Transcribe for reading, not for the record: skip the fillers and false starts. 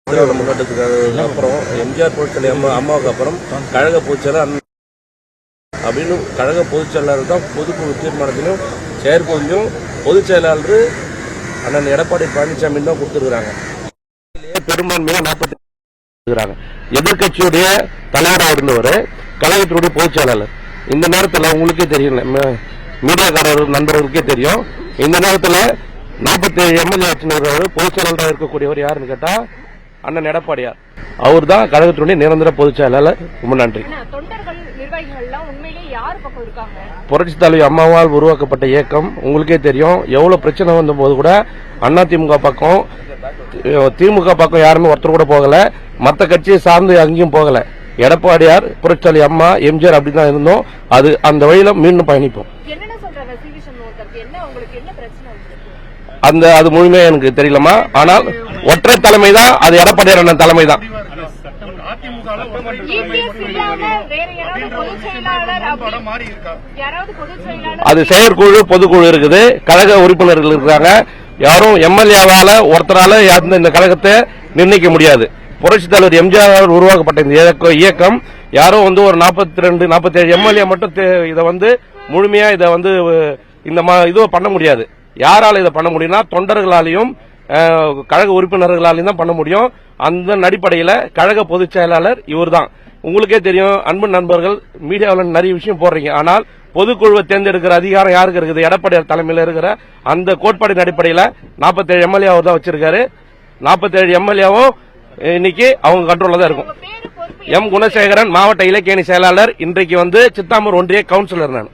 முன்னெடுத்துக்கு அப்புறம் எம்ஜிஆர் பொதுச்செயலர் அம்மாவுக்கு அப்புறம் கழக பொதுச்செயலர் அப்படின்னு கழக பொதுச்செயலாளர் தான் பொதுக்குழு தீர்மானத்திலும் செயற்குழுவிலும் பொதுச் செயலாளர் அண்ணன் எடப்பாடி பழனிசாமி தான் கொடுத்துருக்காங்க. பெரும்பான்மையாக 40 எதிர்கட்சியுடைய தலைவராக இருந்தவர் கழகத்தினுடைய பொதுச் செயலாளர். இந்த நேரத்தில் உங்களுக்கே தெரியல, மீடியாக்காரர் நண்பர்களுக்கே தெரியும், இந்த நேரத்தில் 47 எம்எல்ஏ ஆட்சியர் பொதுச் செயலாளராக இருக்கக்கூடியவர் யாருன்னு கேட்டா அண்ணன் எடப்பாடியார். அவர் தான் கழகத்தினுடைய நிரந்தர பொதுச் செயலாளர். ரொம்ப நன்றி. புரட்சித் தலைவி அம்மாவால் உருவாக்கப்பட்ட இயக்கம் உங்களுக்கே தெரியும். எவ்வளவு பிரச்சனை வந்த போது கூட அதிமுக பக்கம் திமுக பக்கம் யாருமே ஒருத்தர் கூட போகல, மற்ற கட்சியை சார்ந்து அங்கேயும் போகல. எடப்பாடியார், புரட்சி தலைவி அம்மா, எம்ஜிஆர் அப்படிதான் இருந்தோம். அது அந்த வழியில மீண்டும் பயணிப்போம். அது முழுமையா எனக்கு தெரியலமா, ஆனால் ஒற்றை தலைமை தான், அது எடப்பாடியார் அண்ணன் தலைமை தான். அது செயற்குழு பொதுக்குழு இருக்குது, கழக உறுப்பினர்கள் இருக்காங்க. யாரும் எம்எல்ஏவால ஒருத்தரால இந்த கழகத்தை நிர்ணயிக்க முடியாது. புரட்சித் தலைவர் எம்ஜிஆர் உருவாக்கப்பட்ட இந்த இயக்கம் யாரும் ஒரு 42-47 எம்எல்ஏ மட்டும் இதை முழுமையா இதை இந்த இதுவை பண்ண முடியாது. யாரால இதை பண்ண முடியும்னா தொண்டர்களாலையும் கழக உறுப்பினர்களாலையும் தான் பண்ண முடியும். அந்த அடிப்படையில் கழக பொதுச் செயலாளர் இவர் தான். உங்களுக்கே தெரியும், அன்பு நண்பர்கள், மீடியாவில் நிறைய விஷயம் போடுறீங்க, ஆனால் பொதுக்குழுவை தேர்ந்தெடுக்கிற அதிகாரம் யாருக்கு இருக்குது? எடப்பாடியார் தலைமையில் இருக்கிற அந்த கோட்பாடின் அடிப்படையில் 47 எம்எல்ஏ அவர் தான் வச்சிருக்காரு. 47 எம்எல்ஏவும் இன்னைக்கு அவங்க கண்ட்ரோல்ல தான் இருக்கும். எம் குணசேகரன், மாவட்ட இலக்கிய செயலாளர். இன்றைக்கு சித்தாமூர் ஒன்றிய கவுன்சிலர் நான்.